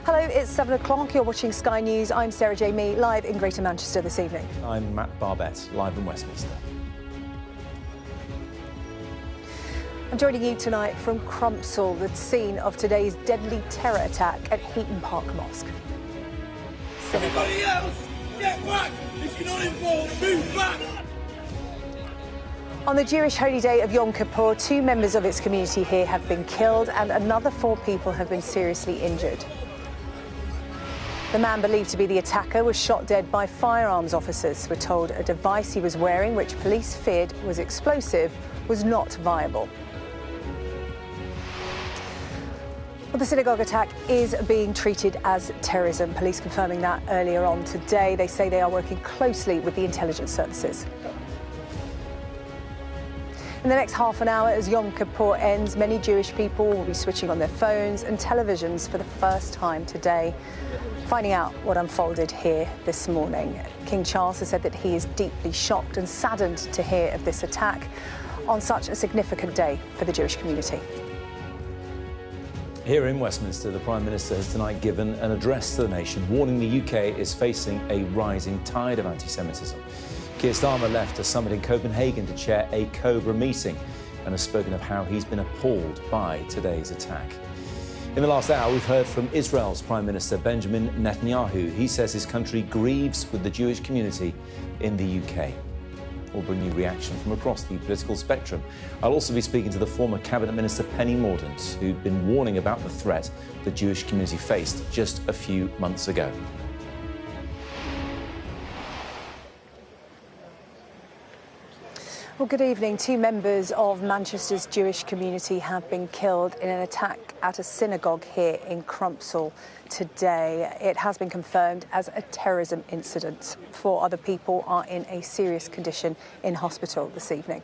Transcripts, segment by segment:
Hello, it's 7 o'clock. You're watching Sky News. I'm Sarah Jane-Mee, live in Greater Manchester this evening. I'm Matt Barbet, live in Westminster. I'm joining you tonight from Crumpsall, the scene of today's deadly terror attack at Heaton Park Mosque. Everybody else, get back! This cannot involve, move back! On the Jewish holy day of Yom Kippur, 2 members of its community here have been killed and another 4 people have been seriously injured. The man believed to be the attacker was shot dead by firearms officers. We're told a device he was wearing, which police feared was explosive, was not viable. Well, the synagogue attack is being treated as terrorism. Police confirming that earlier on today. They say they are working closely with the intelligence services. In the next half an hour, as Yom Kippur ends, many Jewish people will be switching on their phones and televisions for the first time today, finding out what unfolded here this morning. King Charles has said that he is deeply shocked and saddened to hear of this attack on such a significant day for the Jewish community. Here in Westminster, the Prime Minister has tonight given an address to the nation, warning the UK is facing a rising tide of anti-Semitism. Keir Starmer left a summit in Copenhagen to chair a Cobra meeting and has spoken of how he's been appalled by today's attack. In the last hour, we've heard from Israel's Prime Minister Benjamin Netanyahu. He says his country grieves with the Jewish community in the UK. We'll bring you reaction from across the political spectrum. I'll also be speaking to the former Cabinet Minister Penny Mordaunt, who'd been warning about the threat the Jewish community faced just a few months ago. Well, good evening. 2 members of Manchester's Jewish community have been killed in an attack at a synagogue here in Crumpsall today. It has been confirmed as a terrorism incident. 4 other people are in a serious condition in hospital this evening.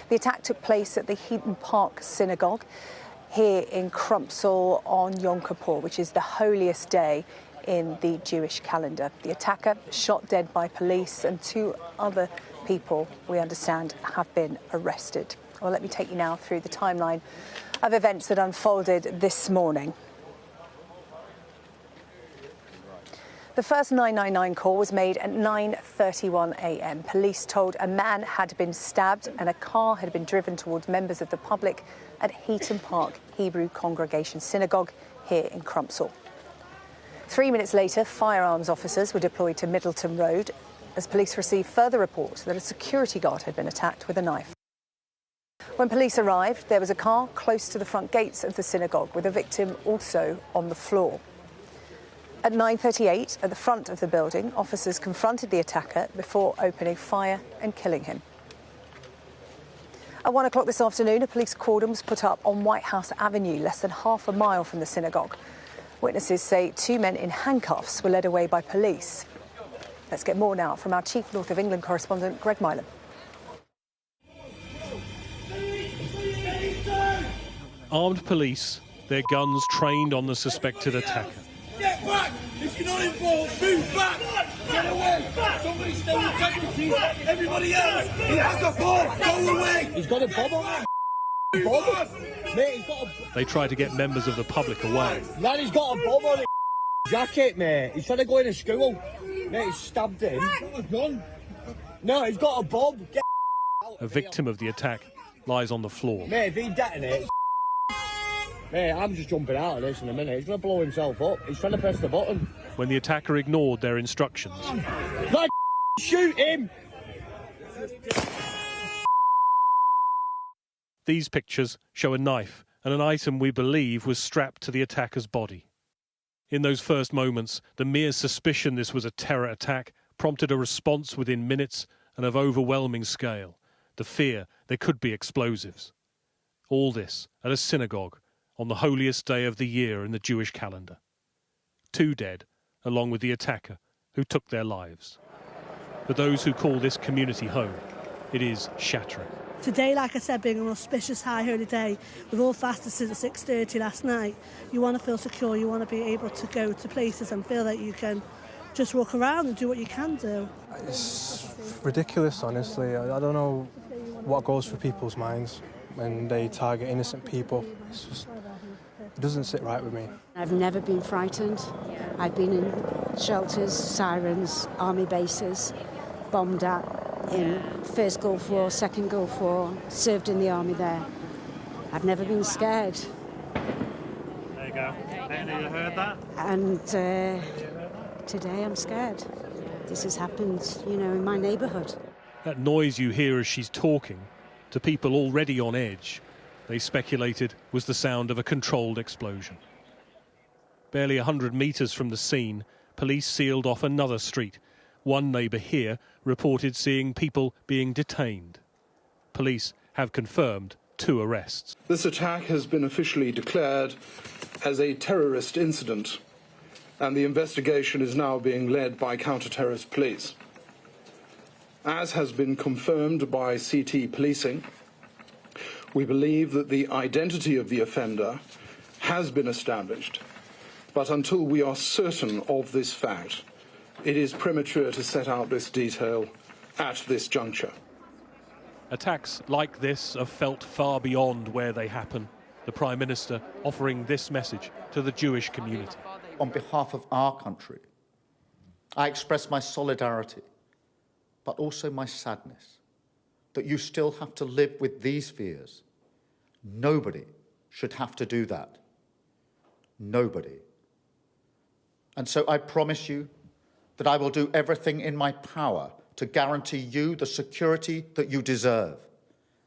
The attack took place at the Heaton Park Synagogue here in Crumpsall on Yom Kippur, which is the holiest day in the Jewish calendar. The attacker shot dead by police and 2 other people, we understand, have been arrested. Well, let me take you now through the timeline of events that unfolded this morning. The first 999 call was made at 9:31 a.m. Police told a man had been stabbed and a car had been driven towards members of the public at Heaton Park Hebrew Congregation Synagogue here in Crumpsall. 3 minutes later, firearms officers were deployed to Middleton Road as police received further reports that a security guard had been attacked with a knife. When police arrived, there was a car close to the front gates of the synagogue with a victim also on the floor. At 9:38, at the front of the building, officers confronted the attacker before opening fire and killing him. At 1 o'clock this afternoon, a police cordon was put up on White House Avenue, less than half a mile from the synagogue. Witnesses say 2 men in handcuffs were led away by police. Let's get more now from our Chief North of England correspondent, Greg Milam. Armed police, their guns trained on the suspected attacker. Get back! This cannot involve, move back! Get away! Somebody stay with deputies! Everybody else! He has a bomb! Go away! He's got a bomb on him! Bomb? Mate, he's got a... They tried to get members of the public away. Man, he's got a bomb on his jacket, mate. He's trying to go into school. Mate, he's stabbed him. He's got a gun. No, he's got a bomb. Get A victim of the attack lies on the floor. Mate, if he detonates... Mate, I'm just jumping out of this in a minute. He's going to blow himself up. He's trying to press the button. When the attacker ignored their instructions. Like, shoot him! These pictures show a knife and an item we believe was strapped to the attacker's body. In those first moments, the mere suspicion this was a terror attack prompted a response within minutes and of overwhelming scale. The fear there could be explosives. All this at a synagogue on the holiest day of the year in the Jewish calendar. 2 dead, along with the attacker, who took their lives. For those who call this community home, it is shattering. Today, like I said, being an auspicious high holy day, we've all fasted since 6:30 last night. You want to feel secure, you want to be able to go to places and feel that you can just walk around and do what you can do. It's ridiculous, honestly. I don't know what goes through people's minds when they target innocent people. It doesn't sit right with me. I've never been frightened. I've been in shelters, sirens, army bases, bombed at in First Gulf War, Second Gulf War, served in the army there. I've never been scared. There you go. You heard that? And today I'm scared. This has happened, you know, in my neighbourhood. That noise you hear as she's talking, to people already on edge, they speculated was the sound of a controlled explosion. Barely 100 metres from the scene, police sealed off another street. One neighbour here reported seeing people being detained. Police have confirmed 2 arrests. This attack has been officially declared as a terrorist incident, and the investigation is now being led by counter-terrorist police. As has been confirmed by CT policing, we believe that the identity of the offender has been established, but until we are certain of this fact, it is premature to set out this detail at this juncture. Attacks like this are felt far beyond where they happen. The Prime Minister offering this message to the Jewish community. On behalf of our country, I express my solidarity, but also my sadness that you still have to live with these fears. Nobody should have to do that. Nobody. And so I promise you that I will do everything in my power to guarantee you the security that you deserve,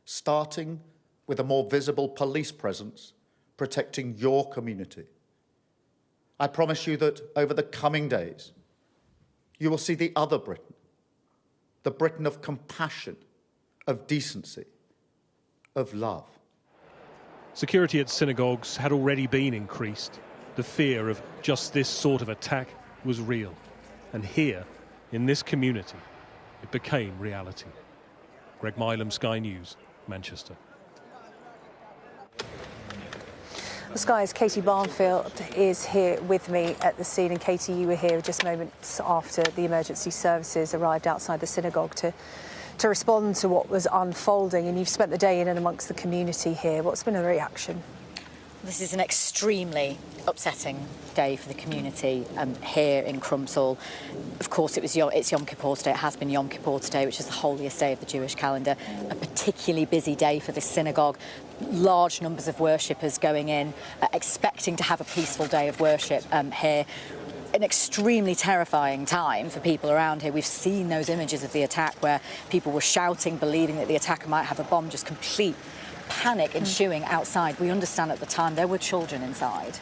starting with a more visible police presence protecting your community. I promise you that over the coming days, you will see the other Britain, the Britain of compassion, of decency, of love. Security at synagogues had already been increased. The fear of just this sort of attack was real. And here, in this community, it became reality. Greg Milam, Sky News, Manchester. Sky's Katie Barnfield is here with me at the scene. And Katie, you were here just moments after the emergency services arrived outside the synagogue to respond to what was unfolding. And you've spent the day in and amongst the community here. What's been the reaction? This is an extremely upsetting day for the community here in Crumpsall. Of course, it's Yom Kippur today. It has been Yom Kippur today, which is the holiest day of the Jewish calendar. A particularly busy day for this synagogue. Large numbers of worshippers going in, expecting to have a peaceful day of worship here. An extremely terrifying time for people around here. We've seen those images of the attack where people were shouting, believing that the attacker might have a bomb, just complete panic ensuing outside. We understand at the time there were children inside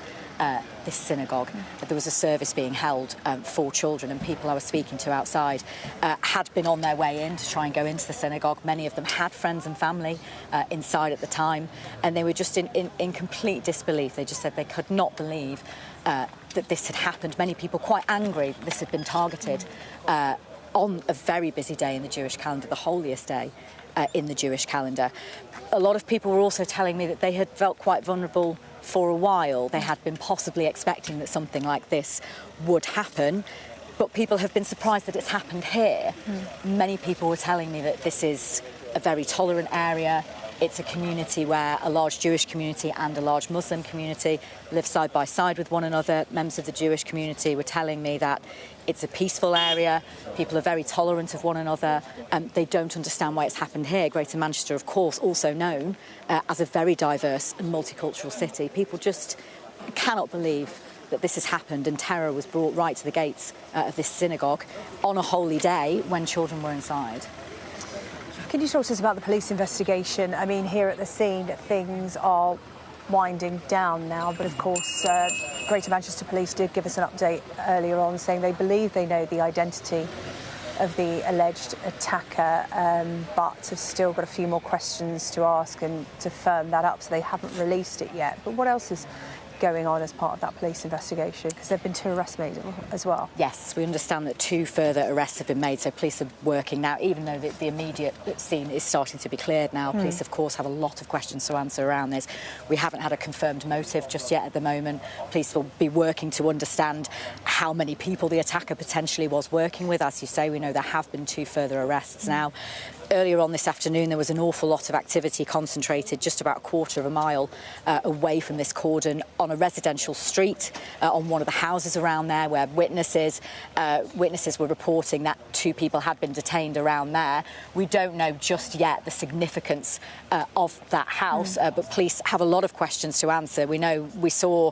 this synagogue. There was a service being held for children, and people I was speaking to outside had been on their way in to try and go into the synagogue. Many of them had friends and family inside at the time, and they were just in complete disbelief. They just said they could not believe that this had happened. Many people quite angry that this had been targeted on a very busy day in the Jewish calendar, the holiest day in the Jewish calendar. A lot of people were also telling me that they had felt quite vulnerable for a while. They had been possibly expecting that something like this would happen, but people have been surprised that it's happened here. Many people were telling me that this is a very tolerant area. It's a community where a large Jewish community and a large Muslim community live side by side with one another. Members of the Jewish community were telling me that it's a peaceful area. People are very tolerant of one another. They don't understand why it's happened here. Greater Manchester, of course, also known as a very diverse and multicultural city. People just cannot believe that this has happened, and terror was brought right to the gates of this synagogue on a holy day when children were inside. Can you talk to us about the police investigation? I mean, here at the scene, things are winding down now, but of course, Greater Manchester Police did give us an update earlier on saying they believe they know the identity of the alleged attacker, but have still got a few more questions to ask and to firm that up, so they haven't released it yet. But what else is going on as part of that police investigation? Because there have been 2 arrests made as well. Yes, we understand that 2 further arrests have been made, so police are working now, even though the immediate scene is starting to be cleared now. Police, of course, have a lot of questions to answer around this. We haven't had a confirmed motive just yet at the moment. Police will be working to understand how many people the attacker potentially was working with. As you say, we know there have been 2 further arrests now. Earlier on this afternoon, there was an awful lot of activity concentrated just about a quarter of a mile away from this cordon on a residential street on one of the houses around there, where witnesses were reporting that 2 people had been detained around there. We don't know just yet the significance of that house, but police have a lot of questions to answer. We saw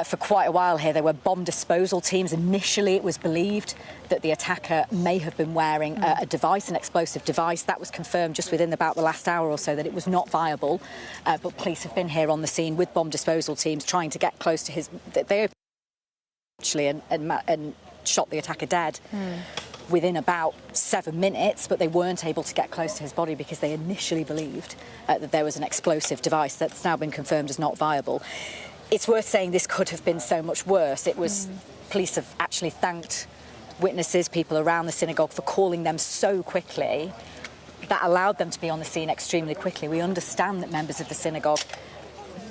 for quite a while here there were bomb disposal teams. Initially, it was believed that the attacker may have been wearing a device, an explosive device. That was confirmed just within about the last hour or so that it was not viable. But police have been here on the scene with bomb disposal teams trying to get close to his... They actually and shot the attacker dead within about 7 minutes, but they weren't able to get close to his body because they initially believed that there was an explosive device that's now been confirmed as not viable. It's worth saying this could have been so much worse. It was... Police have actually thanked witnesses, people around the synagogue, for calling them so quickly. That allowed them to be on the scene extremely quickly. We understand that members of the synagogue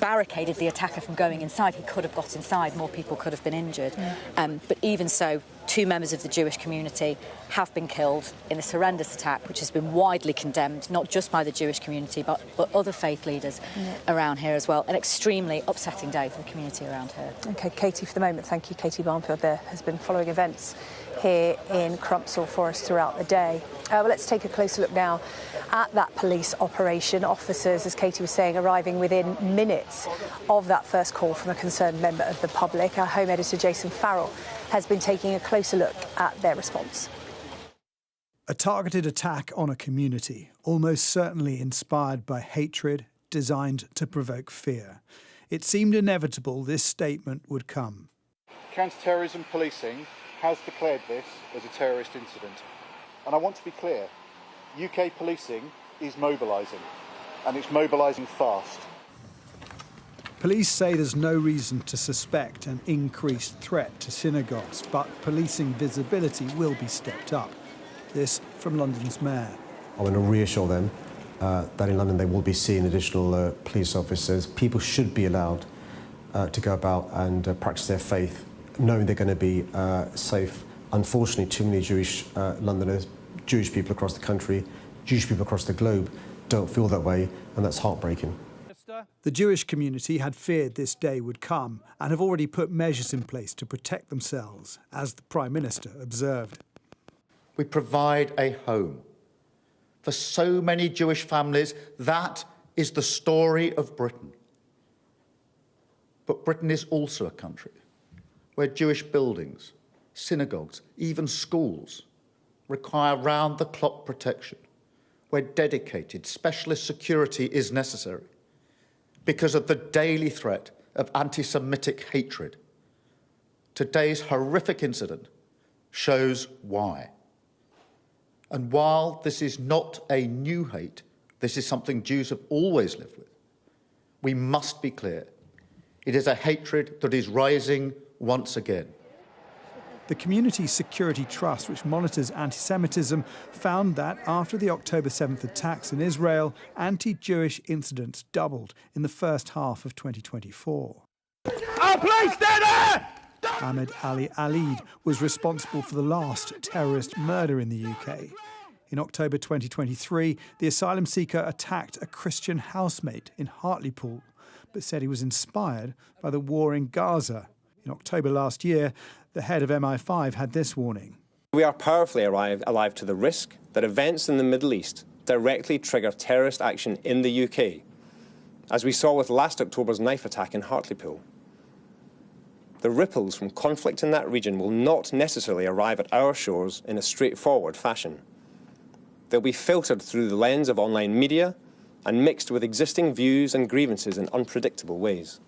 barricaded the attacker from going inside. He could have got inside, more people could have been injured. But even so, 2 members of the Jewish community have been killed in this horrendous attack, which has been widely condemned, not just by the Jewish community, but other faith leaders around here as well. An extremely upsetting day for the community around here. OK, Katie, for the moment, thank you. Katie Barnfield there has been following events here in Crumpsall for us throughout the day. Well, let's take a closer look now at that police operation. Officers, as Katie was saying, arriving within minutes of that first call from a concerned member of the public. Our home editor, Jason Farrell, has been taking a closer look at their response. A targeted attack on a community, almost certainly inspired by hatred, designed to provoke fear. It seemed inevitable this statement would come. Counter-terrorism policing has declared this as a terrorist incident. And I want to be clear, UK policing is mobilising, and it's mobilising fast. Police say there's no reason to suspect an increased threat to synagogues, but policing visibility will be stepped up. This from London's mayor. I want to reassure them that in London they will be seeing additional police officers. People should be allowed to go about and practice their faith, knowing they're going to be safe. Unfortunately, too many Jewish Londoners, Jewish people across the country, Jewish people across the globe don't feel that way, and that's heartbreaking. The Jewish community had feared this day would come and have already put measures in place to protect themselves, as the Prime Minister observed. We provide a home. For so many Jewish families, that is the story of Britain. But Britain is also a country where Jewish buildings, synagogues, even schools require round-the-clock protection, where dedicated specialist security is necessary because of the daily threat of anti-Semitic hatred. Today's horrific incident shows why. And while this is not a new hate, this is something Jews have always lived with, we must be clear. It is a hatred that is rising once again. The Community Security Trust, which monitors anti-Semitism, found that after the October 7th attacks in Israel, anti-Jewish incidents doubled in the first half of 2024. Ahmed Ali Alid was responsible for the last terrorist murder in the UK. In October 2023, the asylum seeker attacked a Christian housemate in Hartlepool, but said he was inspired by the war in Gaza. In October last year, the head of MI5 had this warning. We are powerfully alive to the risk that events in the Middle East directly trigger terrorist action in the UK, as we saw with last October's knife attack in Hartlepool. The ripples from conflict in that region will not necessarily arrive at our shores in a straightforward fashion. They'll be filtered through the lens of online media and mixed with existing views and grievances in unpredictable ways.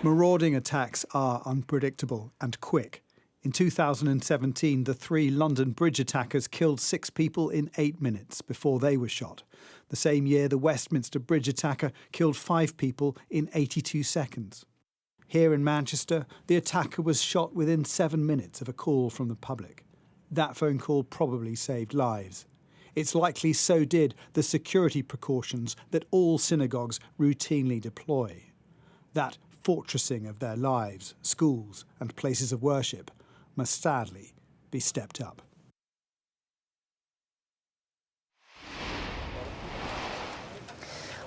Marauding attacks are unpredictable and quick. In 2017, the 3 London bridge attackers killed 6 people in 8 minutes before they were shot. The same year, the Westminster bridge attacker killed 5 people in 82 seconds. Here in Manchester, the attacker was shot within 7 minutes of a call from the public. That phone call probably saved lives. It's likely so did the security precautions that all synagogues routinely deploy. That fortressing of their lives, schools and places of worship must sadly be stepped up.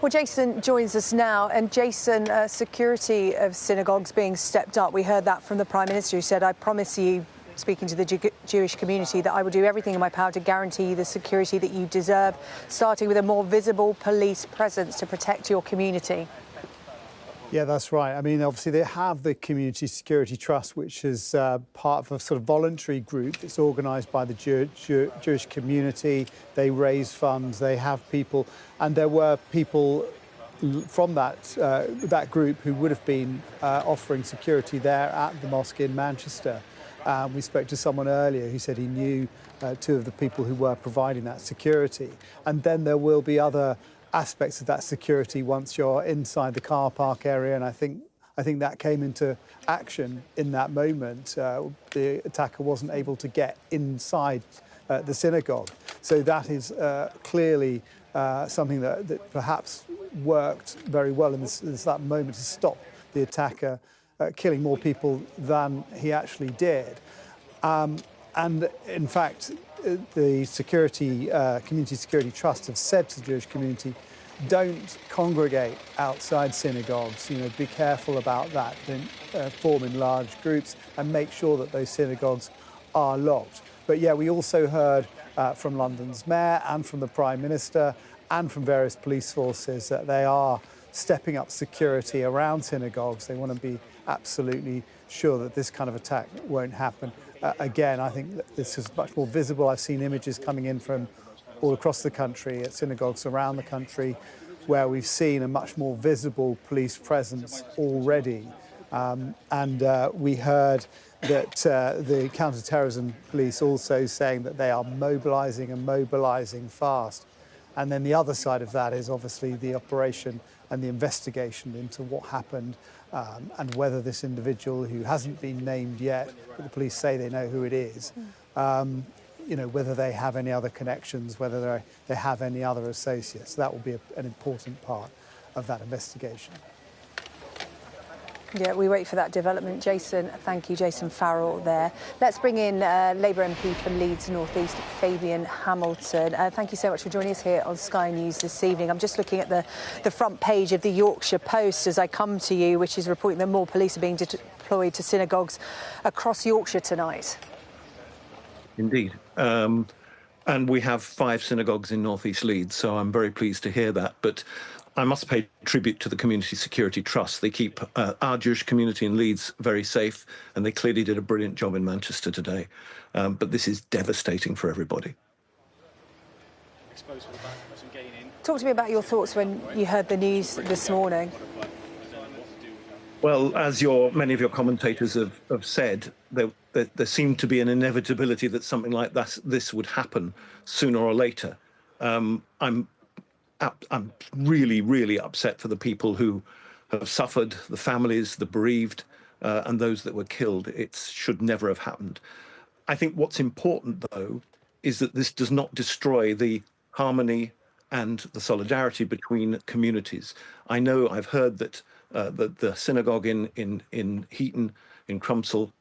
Well, Jason joins us now. And Jason, security of synagogues being stepped up. We heard that from the Prime Minister, who said, I promise you, speaking to the Jewish community, that I will do everything in my power to guarantee the security that you deserve, starting with a more visible police presence to protect your community. Yeah, that's right. I mean, obviously they have the Community Security Trust, which is part of a sort of voluntary group that's organised by the Jewish community. They raise funds, they have people, and there were people from that group who would have been offering security there at the mosque in Manchester. We spoke to someone earlier who said he knew two of the people who were providing that security. And then there will be other aspects of that security once you're inside the car park area, and I think that came into action in that moment. The attacker wasn't able to get inside the synagogue, so that is clearly something that perhaps worked very well in that moment to stop the attacker killing more people than he actually did. And in fact, the Community Security Trust have said to the Jewish community, don't congregate outside synagogues. You know, be careful about that. Don't form in large groups, and make sure that those synagogues are locked. But yeah, we also heard from London's mayor and from the Prime Minister and from various police forces that they are stepping up security around synagogues. They want to be absolutely sure that this kind of attack won't happen again. I think that this is much more visible. I've seen images coming in from all across the country at synagogues around the country where we've seen a much more visible police presence already. We heard that the counter-terrorism police also saying that they are mobilising and mobilising fast. And then the other side of that is obviously the operation and the investigation into what happened and whether this individual, who hasn't been named yet, but the police say they know who it is, whether they have any other connections, whether they have any other associates. That will be an important part of that investigation. Yeah, we wait for that development. Jason, thank you, Jason Farrell there. Let's bring in Labour MP for Leeds North East, Fabian Hamilton. Thank you so much for joining us here on Sky News this evening. I'm just looking at the front page of the Yorkshire Post as I come to you, which is reporting that more police are being deployed to synagogues across Yorkshire tonight. Indeed. And we have 5 synagogues in North East Leeds, so I'm very pleased to hear that. But I must pay tribute to the Community Security Trust. They keep our Jewish community in Leeds very safe, and they clearly did a brilliant job in Manchester today. But this is devastating for everybody. Talk to me about your thoughts when you heard the news this morning. Well, as many of your commentators have said, there seemed to be an inevitability that something like this would happen sooner or later. I'm really, really upset for the people who have suffered, the families, the bereaved, and those that were killed. It should never have happened. I think what's important, though, is that this does not destroy the harmony and the solidarity between communities. I know I've heard that the synagogue in Heaton, in Crumpsall,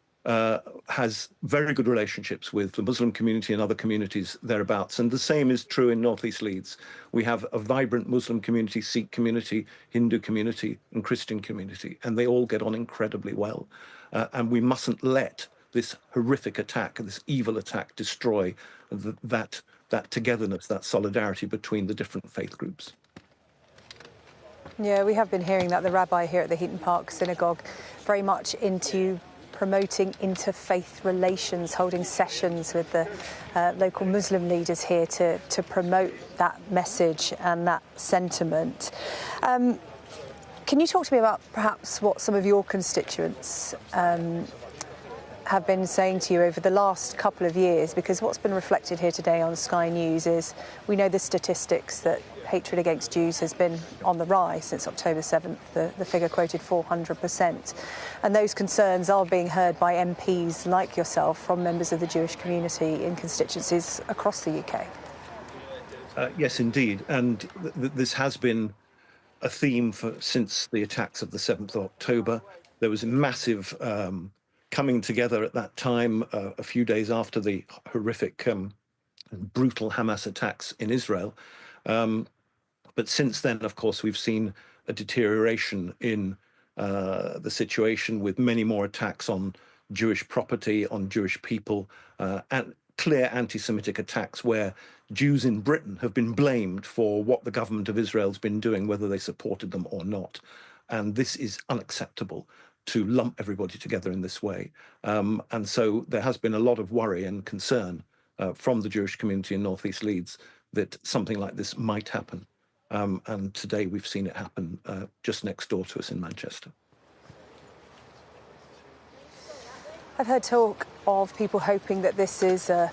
has very good relationships with the Muslim community and other communities thereabouts. And the same is true in North East Leeds. We have a vibrant Muslim community, Sikh community, Hindu community, and Christian community, and they all get on incredibly well. And we mustn't let this horrific attack, this evil attack, destroy that togetherness, that solidarity between the different faith groups. Yeah, we have been hearing that the rabbi here at the Heaton Park Synagogue very much into promoting interfaith relations, holding sessions with the local Muslim leaders here to promote that message and that sentiment. Can you talk to me about perhaps what some of your constituents have been saying to you over the last couple of years? Because what's been reflected here today on Sky News is we know the statistics that hatred against Jews has been on the rise since October 7th, the figure quoted 400%. And those concerns are being heard by MPs like yourself from members of the Jewish community in constituencies across the UK. Yes, indeed. And this has been a theme since the attacks of the 7th of October. There was a massive coming together at that time, a few days after the horrific and brutal Hamas attacks in Israel. But since then, of course, we've seen a deterioration in the situation, with many more attacks on Jewish property, on Jewish people, and clear anti-Semitic attacks where Jews in Britain have been blamed for what the government of Israel has been doing, whether they supported them or not. And this is unacceptable, to lump everybody together in this way. And so there has been a lot of worry and concern from the Jewish community in North East Leeds that something like this might happen. And today we've seen it happen just next door to us in Manchester. I've heard talk of people hoping that this is a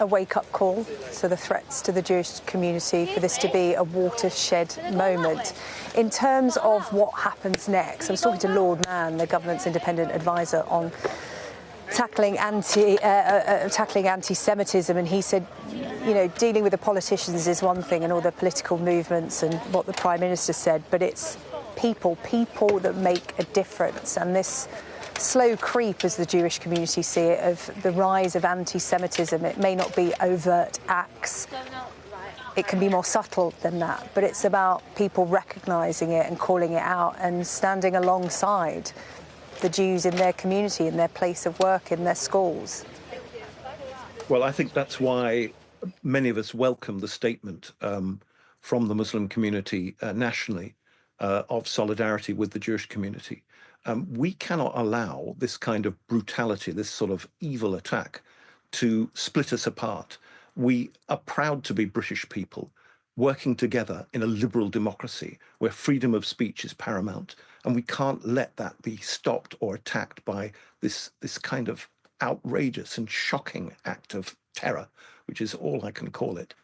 wake-up call to the threats to the Jewish community, for this to be a watershed moment. In terms of what happens next, I was talking to Lord Mann, the government's independent advisor on tackling anti-Semitism, and he said, you know, dealing with the politicians is one thing and all the political movements and what the Prime Minister said, but it's people that make a difference. And this slow creep, as the Jewish community see it, of the rise of anti-Semitism, it may not be overt acts. It can be more subtle than that, but it's about people recognising it and calling it out and standing alongside the Jews in their community, in their place of work, in their schools. Well, I think that's why many of us welcome the statement from the Muslim community nationally of solidarity with the Jewish community. We cannot allow this kind of brutality, this sort of evil attack, to split us apart. We are proud to be British people working together in a liberal democracy where freedom of speech is paramount, and we can't let that be stopped or attacked by this kind of outrageous and shocking act of terror, which is all I can call it.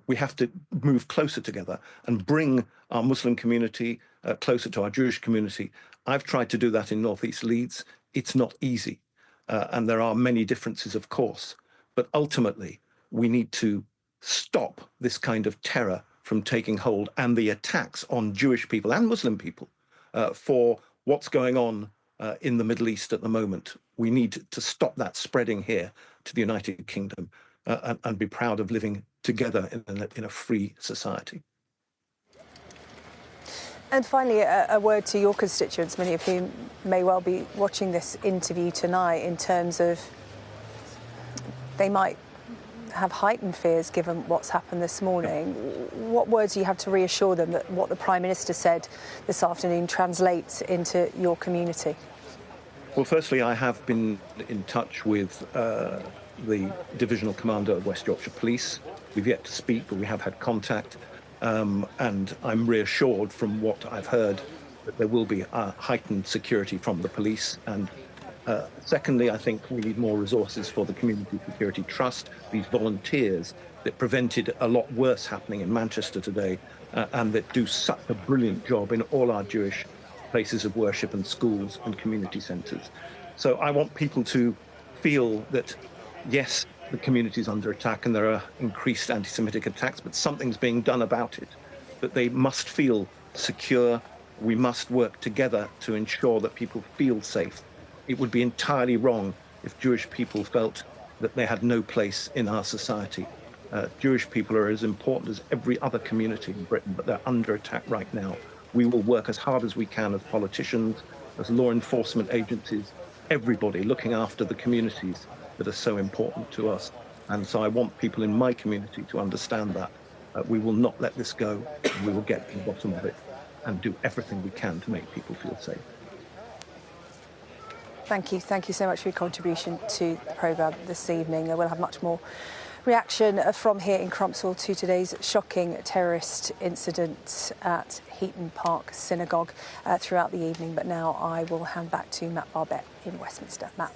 We have to move closer together and bring our Muslim community closer to our Jewish community. I've tried to do that in North East Leeds. It's not easy, and there are many differences, of course, but ultimately we need to stop this kind of terror from taking hold, and the attacks on Jewish people and Muslim people for what's going on in the Middle East at the moment. We need to stop that spreading here to the United Kingdom and be proud of living together in a free society. And finally, a word to your constituents, many of whom may well be watching this interview tonight, in terms of they might have heightened fears given what's happened this morning. What words do you have to reassure them that what the Prime Minister said this afternoon translates into your community? Well, firstly, I have been in touch with the Divisional Commander of West Yorkshire Police. We've yet to speak, but we have had contact. And I'm reassured from what I've heard that there will be heightened security from the police. And secondly, I think we need more resources for the Community Security Trust, these volunteers that prevented a lot worse happening in Manchester today, and that do such a brilliant job in all our Jewish places of worship and schools and community centres. So I want people to feel that, yes, the community is under attack and there are increased anti-Semitic attacks, but something's being done about it, that they must feel secure. We must work together to ensure that people feel safe. It would be entirely wrong if Jewish people felt that they had no place in our society. Jewish people are as important as every other community in Britain, but they're under attack right now. We will work as hard as we can as politicians, as law enforcement agencies, everybody looking after the communities that are so important to us. And so I want people in my community to understand that. We will not let this go. We will get to the bottom of it and do everything we can to make people feel safe. Thank you. Thank you so much for your contribution to the programme this evening. We'll have much more reaction from here in Crumpsall to today's shocking terrorist incident at Heaton Park Synagogue throughout the evening. But now I will hand back to Matt Barbet in Westminster. Matt.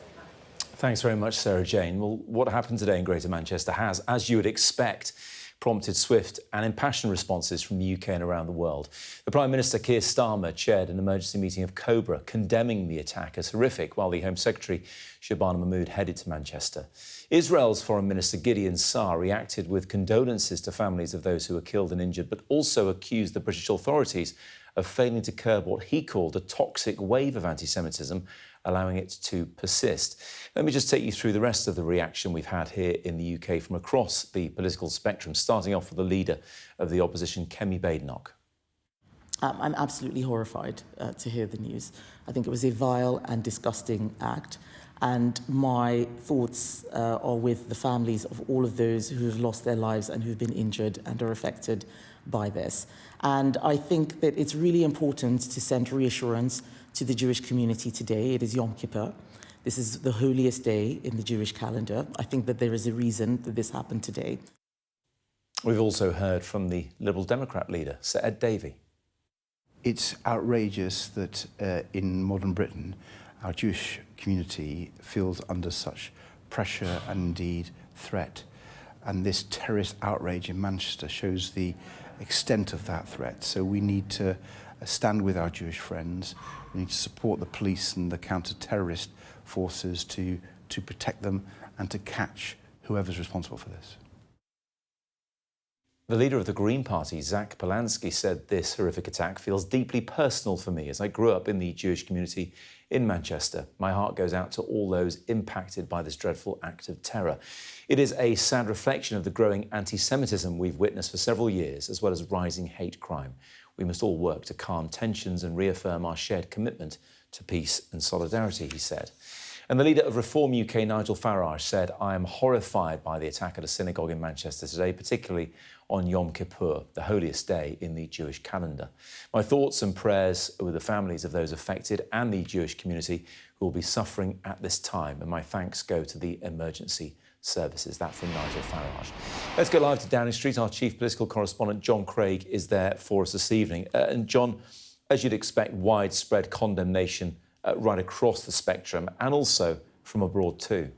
Thanks very much, Sarah Jane. Well, what happened today in Greater Manchester has, as you would expect, prompted swift and impassioned responses from the UK and around the world. The Prime Minister, Keir Starmer, chaired an emergency meeting of Cobra, condemning the attack as horrific, while the Home Secretary, Shabana Mahmood, headed to Manchester. Israel's Foreign Minister Gideon Saar reacted with condolences to families of those who were killed and injured, but also accused the British authorities of failing to curb what he called a toxic wave of anti-Semitism, allowing it to persist. Let me just take you through the rest of the reaction we've had here in the UK from across the political spectrum, starting off with the leader of the opposition, Kemi Badenoch. I'm absolutely horrified to hear the news. I think it was a vile and disgusting act. And my thoughts are with the families of all of those who have lost their lives and who've been injured and are affected by this. And I think that it's really important to send reassurance to the Jewish community today. It is Yom Kippur. This is the holiest day in the Jewish calendar. I think that there is a reason that this happened today. We've also heard from the Liberal Democrat leader, Sir Ed Davey. It's outrageous that in modern Britain, our Jewish community feels under such pressure and indeed threat. And this terrorist outrage in Manchester shows the extent of that threat. So we need to stand with our Jewish friends. We need to support the police and the counter-terrorist forces to protect them and to catch whoever's responsible for this. The leader of the Green Party, Zach Polanski, said this horrific attack feels deeply personal for me as I grew up in the Jewish community in Manchester. My heart goes out to all those impacted by this dreadful act of terror. It is a sad reflection of the growing anti-Semitism we've witnessed for several years, as well as rising hate crime. We must all work to calm tensions and reaffirm our shared commitment to peace and solidarity, he said. And the leader of Reform UK, Nigel Farage, said, I am horrified by the attack at a synagogue in Manchester today, particularly on Yom Kippur, the holiest day in the Jewish calendar. My thoughts and prayers are with the families of those affected and the Jewish community who will be suffering at this time, and my thanks go to the emergency services. That from Nigel Farage. Let's go live to Downing Street. Our chief political correspondent, John Craig, is there for us this evening. And John, as you'd expect, widespread condemnation right across the spectrum and also from abroad too.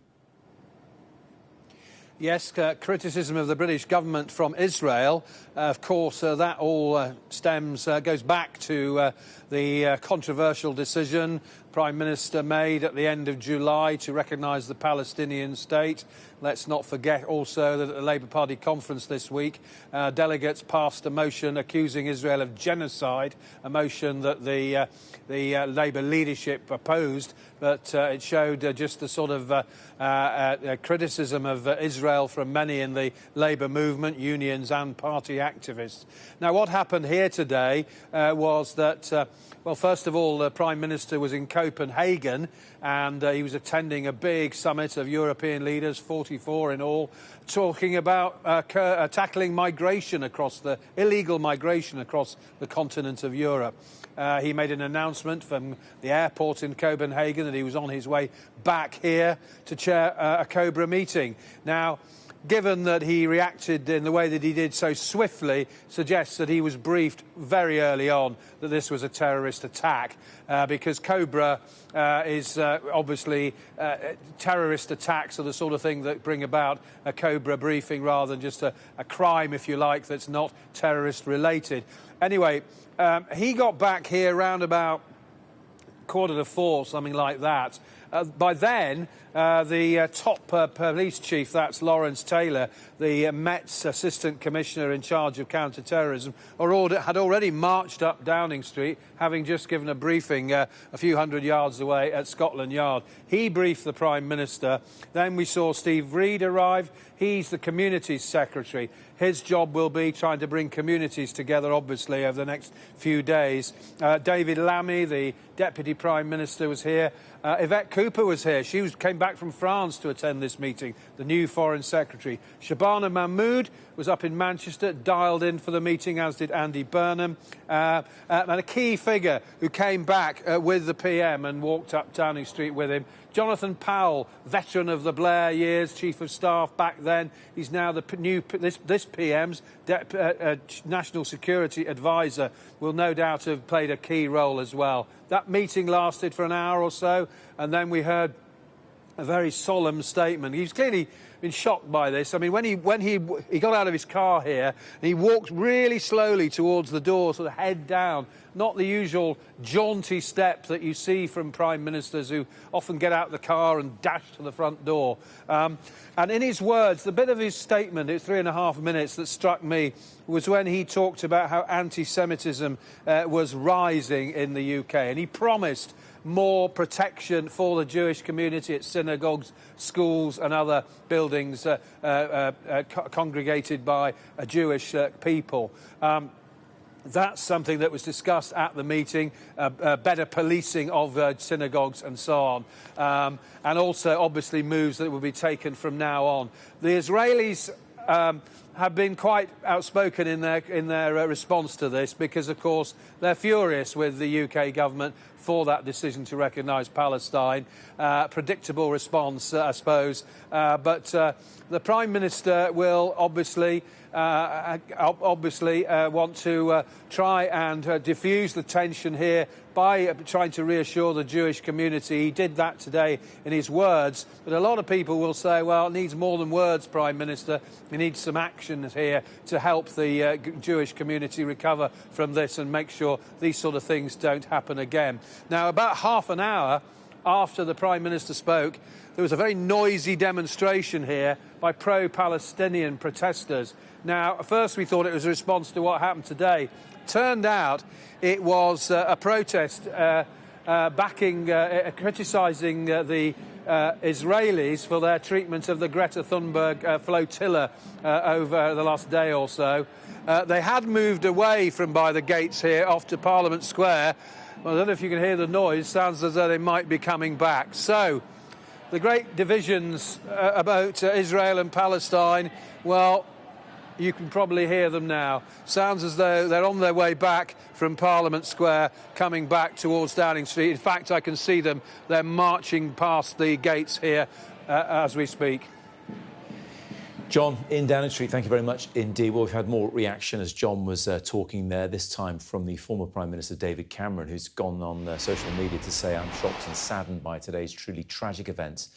Yes, criticism of the British government from Israel. Of course, that all goes back to the controversial decision Prime Minister made at the end of July to recognise the Palestinian state. Let's not forget also that at the Labour Party conference this week, delegates passed a motion accusing Israel of genocide, a motion that the Labour leadership opposed, but it showed just the sort of criticism of Israel from many in the Labour movement, unions and party activists. Now, what happened here today was that, well, first of all, the Prime Minister was in Copenhagen and he was attending a big summit of European leaders, 44 in all, talking about tackling migration illegal migration across the continent of Europe. He made an announcement from the airport in Copenhagen that he was on his way back here to chair a Cobra meeting. Now, given that he reacted in the way that he did so swiftly, suggests that he was briefed very early on that this was a terrorist attack, because Cobra is obviously terrorist attacks are the sort of thing that bring about a Cobra briefing rather than just a crime, if you like, that's not terrorist related. Anyway, he got back here around about 3:45, something like that. By then, the top police chief, that's Lawrence Taylor, the Met's Assistant Commissioner in charge of counter-terrorism, had already marched up Downing Street, having just given a briefing a few hundred yards away at Scotland Yard. He briefed the Prime Minister. Then we saw Steve Reid arrive. He's the Communities Secretary. His job will be trying to bring communities together, obviously, over the next few days. David Lammy, the Deputy Prime Minister, was here. Yvette Cooper was here. She came back from France to attend this meeting, the new Foreign Secretary. Shabana Mahmood was up in Manchester, dialed in for the meeting, as did Andy Burnham. And a key figure who came back with the PM and walked up Downing Street with him, Jonathan Powell, veteran of the Blair years, Chief of Staff back then. He's now this PM's National Security Advisor, will no doubt have played a key role as well. That meeting lasted for an hour or so, and then we heard a very solemn statement. He was clearly been shocked by this. I mean, when he got out of his car here, and he walked really slowly towards the door, sort of head down, not the usual jaunty step that you see from Prime Ministers who often get out of the car and dash to the front door. And in his words, the bit of his statement, it's 3.5 minutes, that struck me was when he talked about how anti-Semitism was rising in the UK, and he promised more protection for the Jewish community at synagogues, schools and other buildings congregated by Jewish people. That's something that was discussed at the meeting, better policing of synagogues and so on, and also obviously moves that will be taken from now on. The Israelis have been quite outspoken in their response to this, because of course they're furious with the UK government for that decision to recognise Palestine. Predictable response, I suppose, but the Prime Minister will obviously want to try and diffuse the tension here by trying to reassure the Jewish community. He did that today in his words, but a lot of people will say, well, it needs more than words, Prime Minister. We need some actions here to help the Jewish community recover from this and make sure these sort of things don't happen again. Now, about half an hour after the Prime Minister spoke, there was a very noisy demonstration here by pro-Palestinian protesters. Now, at first we thought it was a response to what happened today. Turned out it was a protest criticising the Israelis for their treatment of the Greta Thunberg flotilla over the last day or so. They had moved away from by the gates here off to Parliament Square. Well, I don't know if you can hear the noise. Sounds as though they might be coming back. So, the great divisions about Israel and Palestine, well, you can probably hear them now. Sounds as though they're on their way back from Parliament Square, coming back towards Downing Street. In fact, I can see them. They're marching past the gates here as we speak. John, in Downing Street, thank you very much indeed. Well, we've had more reaction as John was talking there, this time from the former Prime Minister David Cameron, who's gone on social media to say, I'm shocked and saddened by today's truly tragic events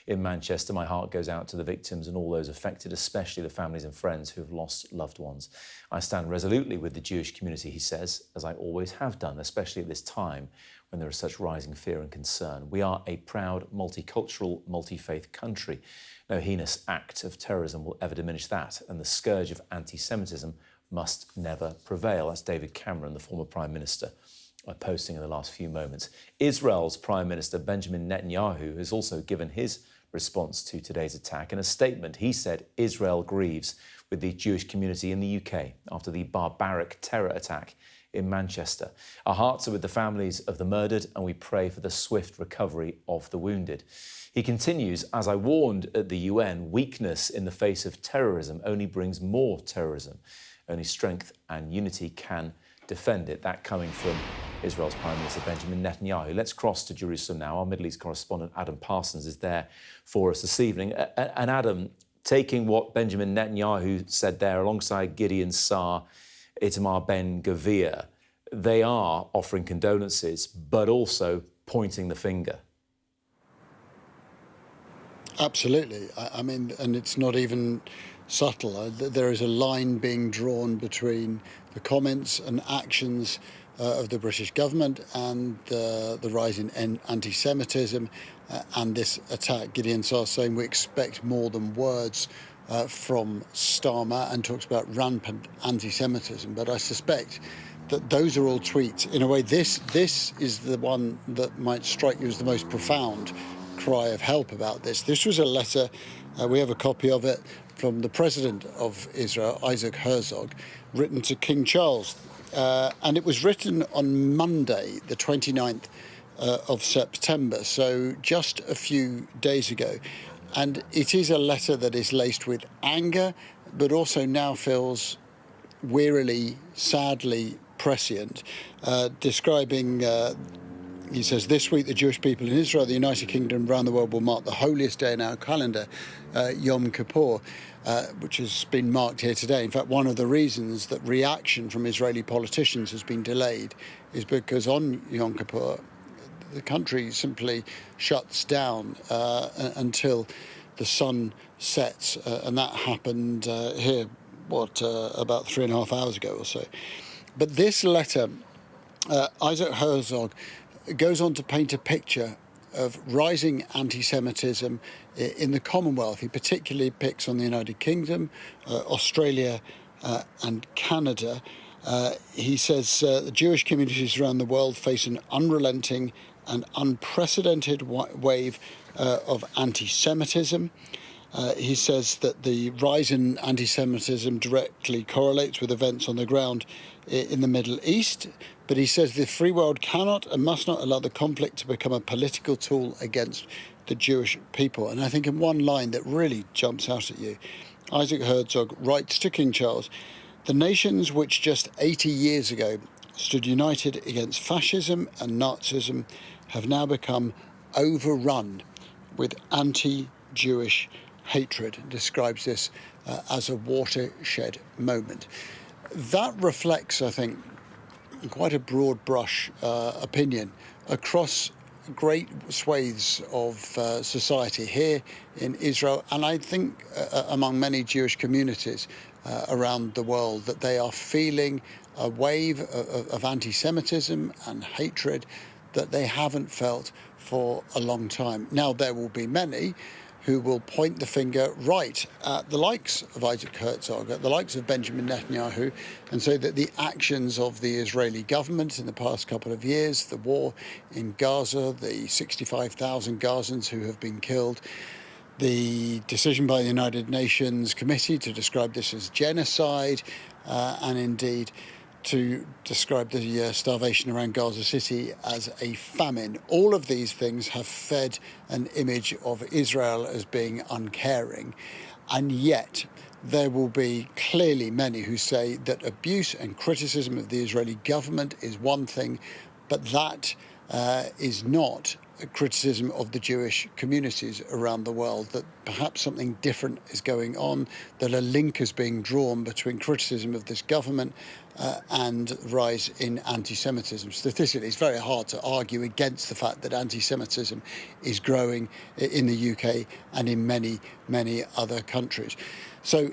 in Manchester. My heart goes out to the victims and all those affected, especially the families and friends who have lost loved ones. I stand resolutely with the Jewish community, he says, as I always have done, especially at this time when there is such rising fear and concern. We are a proud, multicultural, multi-faith country. No heinous act of terrorism will ever diminish that, and the scourge of anti-Semitism must never prevail. That's David Cameron, the former Prime Minister, posting in the last few moments. Israel's Prime Minister Benjamin Netanyahu has also given his response to today's attack. In a statement, he said Israel grieves with the Jewish community in the UK after the barbaric terror attack in Manchester. Our hearts are with the families of the murdered, and we pray for the swift recovery of the wounded. He continues, as I warned at the UN, weakness in the face of terrorism only brings more terrorism. Only strength and unity can defend it. That coming from Israel's Prime Minister Benjamin Netanyahu. Let's cross to Jerusalem now. Our Middle East correspondent Adam Parsons is there for us this evening. And Adam, taking what Benjamin Netanyahu said there alongside Gideon Saar, Itamar Ben-Gvir, they are offering condolences, but also pointing the finger. Absolutely. I mean, and it's not even subtle. There is a line being drawn between the comments and actions of the British government and the rise in anti-Semitism and this attack. Gideon Saar saying we expect more than words from Starmer, and talks about rampant anti-Semitism. But I suspect that those are all tweets. In a way, this is the one that might strike you as the most profound cry of help about this. This was a letter, we have a copy of it, from the President of Israel, Isaac Herzog, written to King Charles. And it was written on Monday, the 29th of September, so just a few days ago. And it is a letter that is laced with anger, but also now feels wearily, sadly prescient, describing... He says, this week the Jewish people in Israel, the United Kingdom, around the world will mark the holiest day in our calendar, Yom Kippur, which has been marked here today. In fact, one of the reasons that reaction from Israeli politicians has been delayed is because on Yom Kippur, the country simply shuts down until the sun sets, and that happened here, about 3.5 hours ago or so. But this letter, Isaac Herzog goes on to paint a picture of rising anti-Semitism in the Commonwealth. He particularly picks on the United Kingdom, Australia and Canada. He says the Jewish communities around the world face an unrelenting and unprecedented wave of anti-Semitism. He says that the rise in anti-Semitism directly correlates with events on the ground in the Middle East, but he says the free world cannot and must not allow the conflict to become a political tool against the Jewish people. And I think in one line that really jumps out at you, Isaac Herzog writes to King Charles, "The nations which just 80 years ago stood united against fascism and Nazism have now become overrun with anti-Jewish hatred." Describes this as a watershed moment. That reflects, I think, quite a broad brush opinion across great swathes of society here in Israel, and I think among many Jewish communities around the world, that they are feeling a wave of anti-Semitism and hatred that they haven't felt for a long time. Now, there will be many who will point the finger right at the likes of Isaac Herzog, at the likes of Benjamin Netanyahu, and say that the actions of the Israeli government in the past couple of years, the war in Gaza, the 65,000 Gazans who have been killed, the decision by the United Nations Committee to describe this as genocide, and indeed to describe the starvation around Gaza City as a famine. All of these things have fed an image of Israel as being uncaring, and yet there will be clearly many who say that abuse and criticism of the Israeli government is one thing, but that is not a criticism of the Jewish communities around the world, that perhaps something different is going on, that a link is being drawn between criticism of this government and rise in anti-Semitism. Statistically, it's very hard to argue against the fact that anti-Semitism is growing in the UK and in many, many other countries. So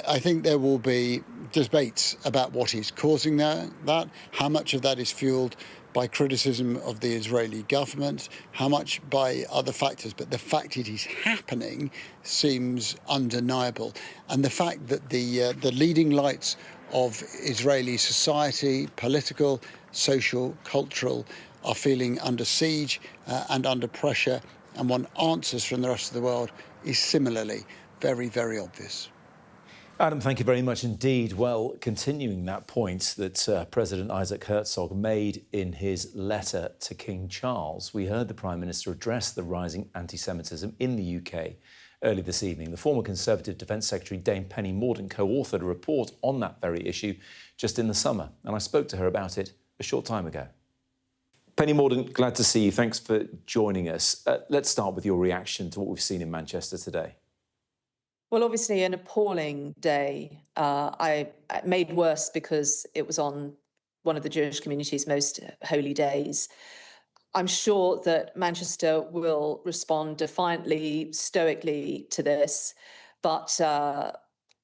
I think there will be debates about what is causing that, how much of that is fueled by criticism of the Israeli government, how much by other factors, but the fact it is happening seems undeniable. And the fact that the leading lights of Israeli society, political, social, cultural, are feeling under siege and under pressure, and want answers from the rest of the world, is similarly very, very obvious. Adam, thank you very much indeed. Well, continuing that point that President Isaac Herzog made in his letter to King Charles, we heard the Prime Minister address the rising anti-Semitism in the UK early this evening. The former Conservative Defence Secretary Dame Penny Mordaunt co-authored a report on that very issue just in the summer, and I spoke to her about it a short time ago. Penny Mordaunt, glad to see you. Thanks for joining us. Let's start with your reaction to what we've seen in Manchester today. Well, obviously an appalling day. I made worse because it was on one of the Jewish community's most holy days. I'm sure that Manchester will respond defiantly, stoically to this, but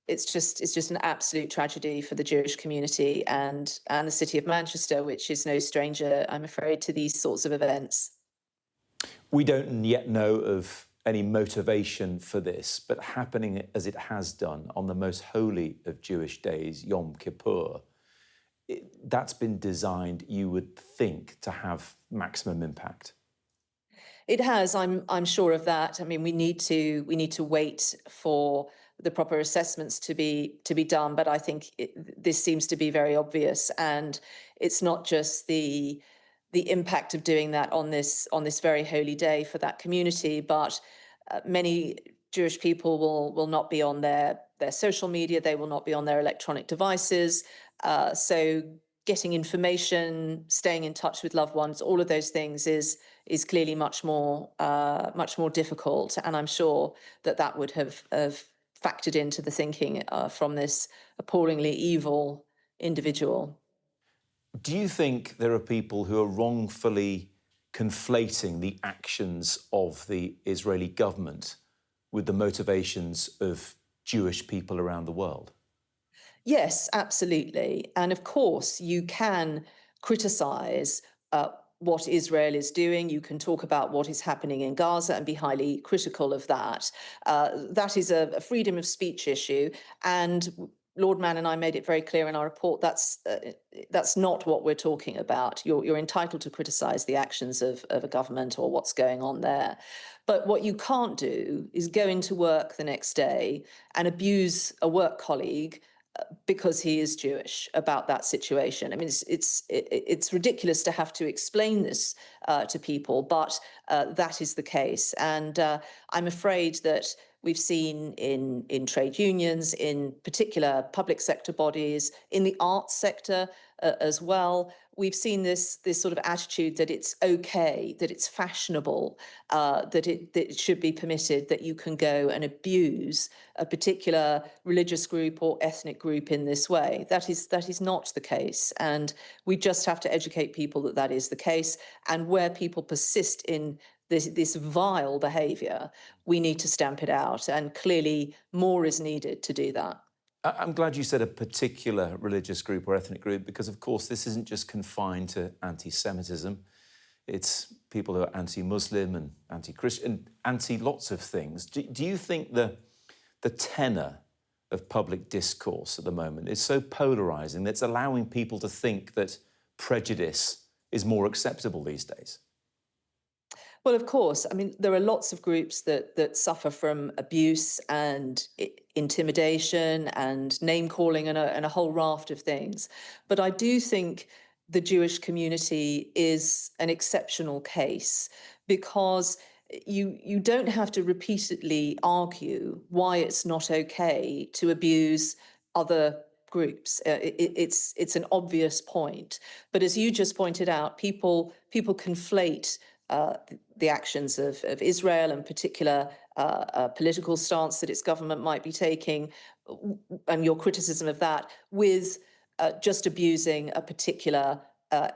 it's just an absolute tragedy for the Jewish community and the city of Manchester, which is no stranger, I'm afraid, to these sorts of events. We don't yet know of any motivation for this, but happening as it has done on the most holy of Jewish days, Yom Kippur, that's been designed, you would think, to have maximum impact. It has. I'm sure of that. I mean, we need to wait for the proper assessments to be done, but I think this seems to be very obvious, and it's not just the impact of doing that on this very holy day for that community, but many Jewish people will not be on their social media, they will not be on their electronic devices. So getting information, staying in touch with loved ones, all of those things is clearly much more difficult. And I'm sure that would have factored into the thinking from this appallingly evil individual. Do you think there are people who are wrongfully conflating the actions of the Israeli government with the motivations of Jewish people around the world? Yes, absolutely. And of course, you can criticise what Israel is doing. You can talk about what is happening in Gaza and be highly critical of that. That is a freedom of speech issue. And Lord Mann and I made it very clear in our report that's not what we're talking about. You're entitled to criticise the actions of a government or what's going on there. But what you can't do is go into work the next day and abuse a work colleague because he is Jewish about that situation. I mean, it's ridiculous to have to explain this to people, but that is the case. And I'm afraid that we've seen in trade unions, in particular public sector bodies, in the arts sector as well, we've seen this sort of attitude that it's okay, that it's fashionable, that it should be permitted, that you can go and abuse a particular religious group or ethnic group in this way. That is not the case. And we just have to educate people that that is the case. And where people persist in this vile behaviour, we need to stamp it out. And clearly more is needed to do that. I'm glad you said a particular religious group or ethnic group, because, of course, this isn't just confined to anti-Semitism. It's people who are anti-Muslim and anti-Christian, anti-lots of things. Do you think the tenor of public discourse at the moment is so polarising that it's allowing people to think that prejudice is more acceptable these days? Well, of course. I mean, there are lots of groups that suffer from abuse and intimidation and name-calling and a whole raft of things. But I do think the Jewish community is an exceptional case because you don't have to repeatedly argue why it's not okay to abuse other groups. It's an obvious point. But as you just pointed out, people conflate the actions of Israel, and particular political stance that its government might be taking, and your criticism of that, with just abusing a particular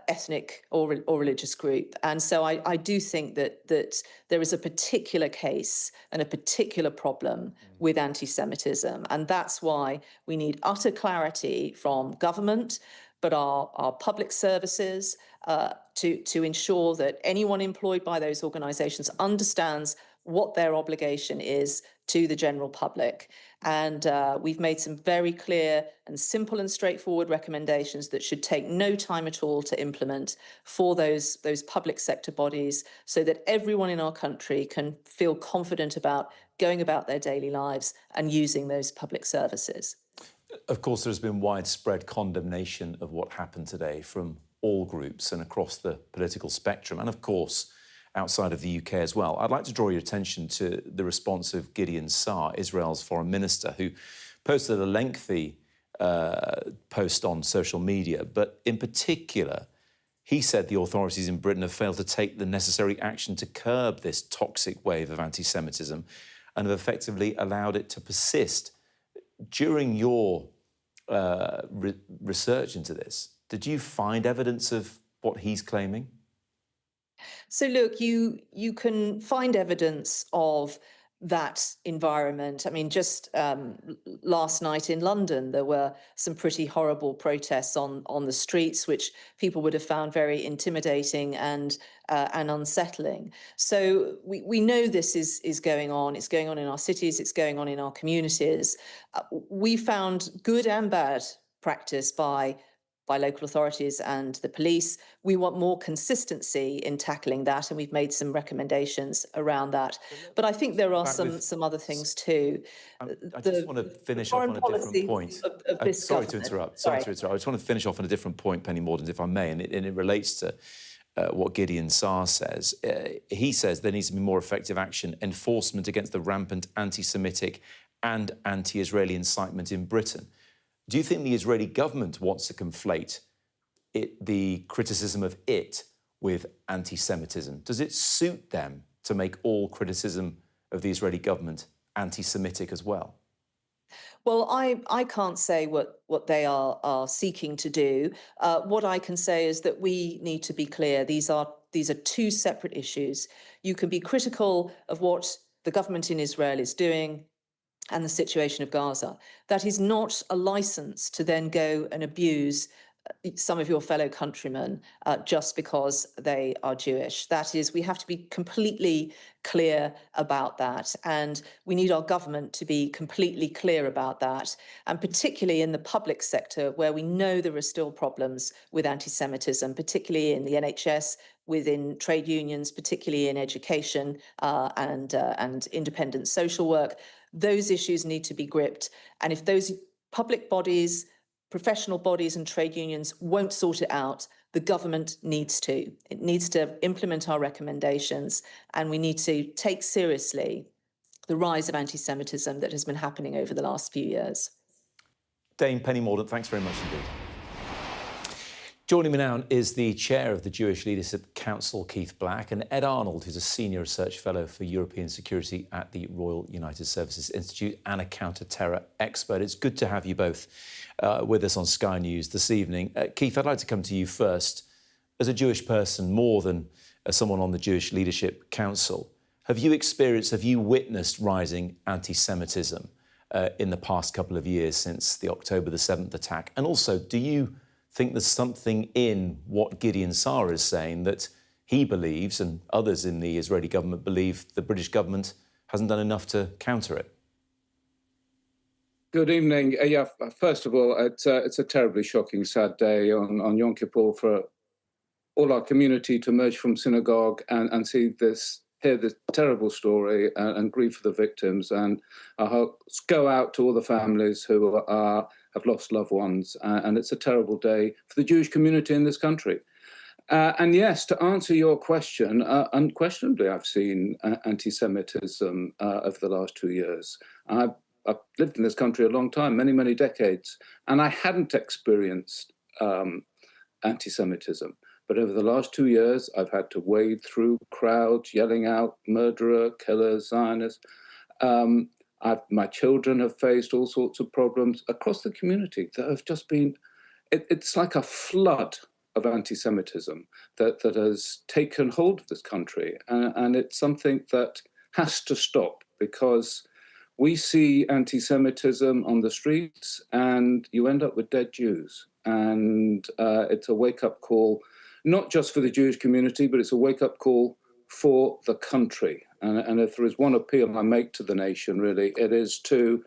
ethnic or religious group. And so I do think that there is a particular case and a particular problem with anti-Semitism. And that's why we need utter clarity from government, but our public services, to ensure that anyone employed by those organisations understands what their obligation is to the general public. And we've made some very clear and simple and straightforward recommendations that should take no time at all to implement for those public sector bodies, so that everyone in our country can feel confident about going about their daily lives and using those public services. Of course, there's been widespread condemnation of what happened today from all groups and across the political spectrum, and of course, outside of the UK as well. I'd like to draw your attention to the response of Gideon Saar, Israel's foreign minister, who posted a lengthy post on social media, but in particular, he said the authorities in Britain have failed to take the necessary action to curb this toxic wave of anti-Semitism and have effectively allowed it to persist. During your research into this, did you find evidence of what he's claiming? So look, you can find evidence of that environment. I mean, just last night in London, there were some pretty horrible protests on the streets, which people would have found very intimidating and unsettling. So we know this is going on. It's going on in our cities. It's going on in our communities. We found good and bad practice by local authorities and the police. We want more consistency in tackling that, and we've made some recommendations around that. But I think there are some other things too. I just want to finish off on a different point. Sorry to interrupt. I just want to finish off on a different point, Penny Mordaunt, if I may, and it relates to what Gideon Saar says. He says there needs to be more effective action, enforcement against the rampant anti-Semitic and anti-Israeli incitement in Britain. Do you think the Israeli government wants to conflate the criticism of it with anti-Semitism? Does it suit them to make all criticism of the Israeli government anti-Semitic as well? Well, I can't say what they are seeking to do. What I can say is that we need to be clear. These are two separate issues. You can be critical of what the government in Israel is doing and the situation of Gaza. That is not a license to then go and abuse some of your fellow countrymen just because they are Jewish. That is, we have to be completely clear about that. And we need our government to be completely clear about that. And particularly in the public sector, where we know there are still problems with anti-Semitism, particularly in the NHS, within trade unions, particularly in education and independent social work. Those issues need to be gripped. And if those public bodies, professional bodies and trade unions won't sort it out, the government needs to. It needs to implement our recommendations, and we need to take seriously the rise of anti-Semitism that has been happening over the last few years. Dame Penny Mordaunt, thanks very much indeed. Joining me now is the chair of the Jewish Leadership Council, Keith Black, and Ed Arnold, who's a senior research fellow for European security at the Royal United Services Institute and a counter-terror expert. It's good to have you both with us on Sky News this evening. Keith, I'd like to come to you first. As a Jewish person, more than as someone on the Jewish Leadership Council, have you witnessed rising anti-Semitism in the past couple of years since the October the 7th attack? And also, do you think there's something in what Gideon Saar is saying that he believes, and others in the Israeli government believe, the British government hasn't done enough to counter it? Good evening. First of all, it's a terribly shocking, sad day on Yom Kippur for all our community to emerge from synagogue and hear this terrible story and grieve for the victims. And our hearts go out to all the families who have lost loved ones. And it's a terrible day for the Jewish community in this country. And yes, to answer your question, unquestionably, I've seen anti-Semitism over the last 2 years. I've lived in this country a long time, many, many decades, and I hadn't experienced anti-Semitism. But over the last 2 years, I've had to wade through crowds yelling out, murderer, killer, Zionist. My children have faced all sorts of problems across the community that have just been, it's like a flood of anti-Semitism that has taken hold of this country. And it's something that has to stop, because we see anti-Semitism on the streets and you end up with dead Jews. And it's a wake-up call, not just for the Jewish community, but it's a wake-up call for the country. And if there is one appeal I make to the nation, really, it is to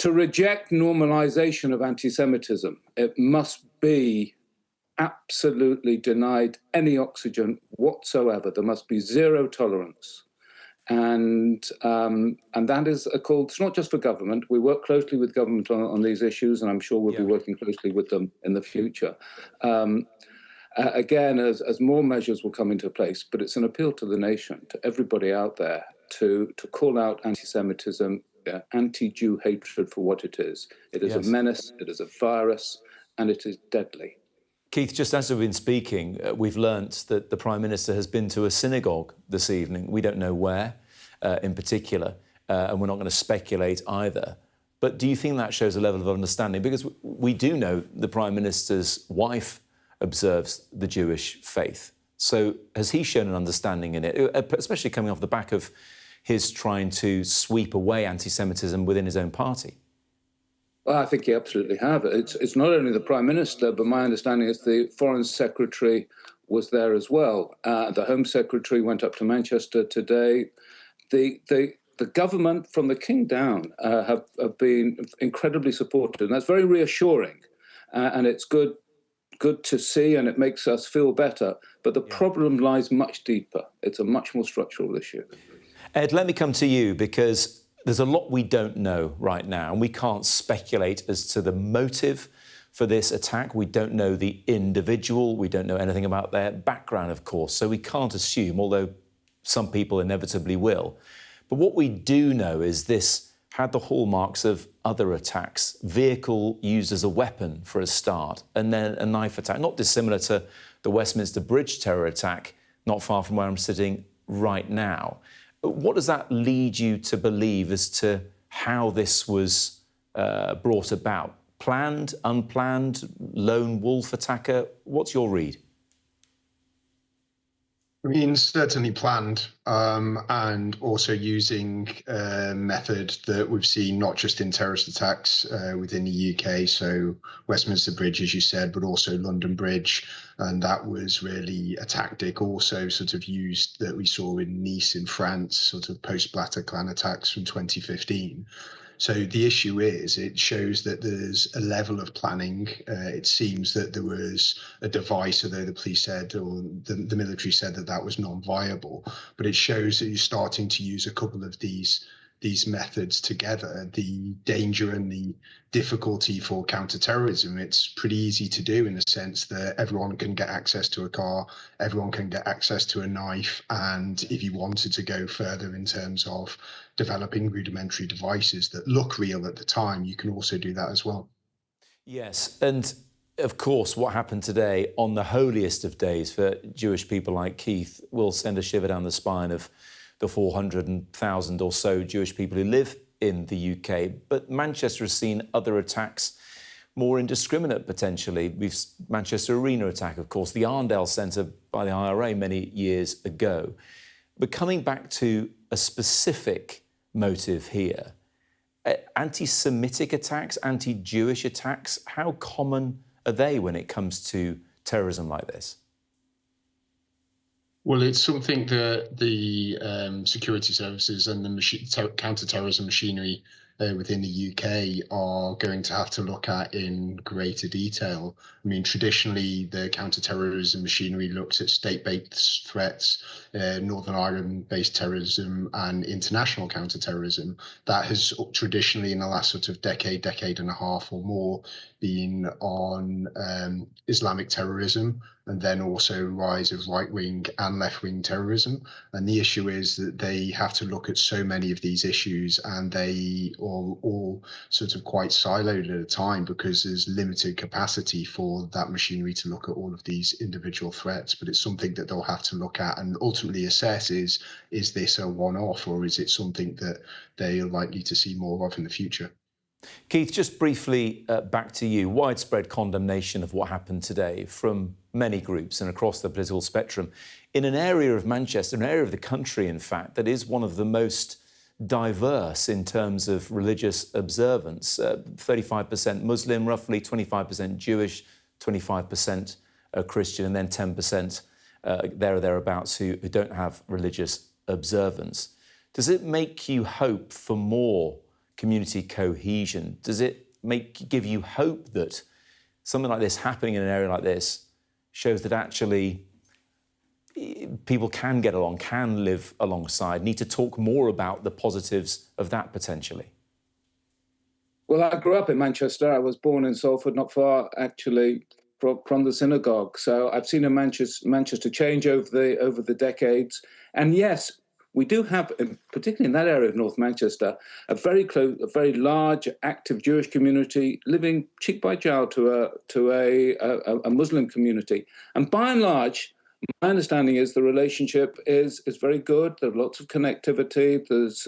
reject normalization of anti-Semitism. It must be absolutely denied any oxygen whatsoever. There must be zero tolerance. And that is a call. It's not just for government. We work closely with government on these issues, and I'm sure we'll be working closely with them in the future. Again, as more measures will come into place, but it's an appeal to the nation, to everybody out there, to call out anti-Semitism, anti-Jew hatred for what it is. It is a menace, it is a virus, and it is deadly. Keith, just as we've been speaking, we've learnt that the Prime Minister has been to a synagogue this evening. We don't know where in particular, and we're not going to speculate either. But do you think that shows a level of understanding? Because we do know the Prime Minister's wife observes the Jewish faith. So has he shown an understanding in it, especially coming off the back of his trying to sweep away anti-Semitism within his own party? Well, I think you absolutely have. It's not only the Prime Minister, but my understanding is the Foreign Secretary was there as well. The Home Secretary went up to Manchester today. The government, from the King down, have been incredibly supportive, and that's very reassuring. And it's good to see, and it makes us feel better. But the problem lies much deeper. It's a much more structural issue. Ed, let me come to you, because there's a lot we don't know right now, and we can't speculate as to the motive for this attack. We don't know the individual. We don't know anything about their background, of course, so we can't assume, although some people inevitably will. But what we do know is this had the hallmarks of other attacks. Vehicle used as a weapon for a start, and then a knife attack, not dissimilar to the Westminster Bridge terror attack, not far from where I'm sitting right now. What does that lead you to believe as to how this was brought about? Planned, unplanned, lone wolf attacker? What's your read? I mean, certainly planned, and also using a method that we've seen not just in terrorist attacks within the UK, so Westminster Bridge, as you said, but also London Bridge. And that was really a tactic also sort of used that we saw in Nice in France, sort of post-Bataclan attacks from 2015. So the issue is, it shows that there's a level of planning. It seems that there was a device, although the police said, or the military said that that was non-viable. But it shows that you're starting to use a couple of these methods together. The danger and the difficulty for counter-terrorism, it's pretty easy to do in the sense that everyone can get access to a car, everyone can get access to a knife, and if you wanted to go further in terms of developing rudimentary devices that look real at the time, you can also do that as well. Yes, and of course what happened today on the holiest of days for Jewish people like Keith will send a shiver down the spine of the 400,000 or so Jewish people who live in the UK. But Manchester has seen other attacks, more indiscriminate potentially. We've Manchester Arena attack, of course, the Arndale Centre by the IRA many years ago. But coming back to a specific motive here, anti-Semitic attacks, anti-Jewish attacks, how common are they when it comes to terrorism like this? Well, it's something that the security services and the counter-terrorism machinery within the UK are going to have to look at in greater detail. I mean, traditionally, the counter-terrorism machinery looks at state-based threats, Northern Ireland-based terrorism, and international counter-terrorism. That has traditionally, in the last sort of decade and a half or more, been on Islamic terrorism, and then also rise of right-wing and left-wing terrorism. And the issue is that they have to look at so many of these issues, and they are all sort of quite siloed at a time because there's limited capacity for that machinery to look at all of these individual threats. But it's something that they'll have to look at and ultimately assess is this a one-off, or is it something that they are likely to see more of in the future? Keith, just briefly back to you. Widespread condemnation of what happened today from many groups and across the political spectrum in an area of Manchester, an area of the country, in fact, that is one of the most diverse in terms of religious observance. 35% Muslim, roughly 25% Jewish, 25% Christian, and then 10% there or thereabouts who don't have religious observance. Does it make you hope for more community cohesion? Does it give you hope that something like this happening in an area like this shows that actually people can get along, can live alongside, need to talk more about the positives of that potentially? Well, I grew up in Manchester. I was born in Salford, not far actually from the Synagogue. So I've seen a Manchester change over the decades. And yes, we do have, particularly in that area of North Manchester, a very large, active Jewish community living cheek by jowl to a Muslim community. And by and large, my understanding is the relationship is very good. There's lots of connectivity. There's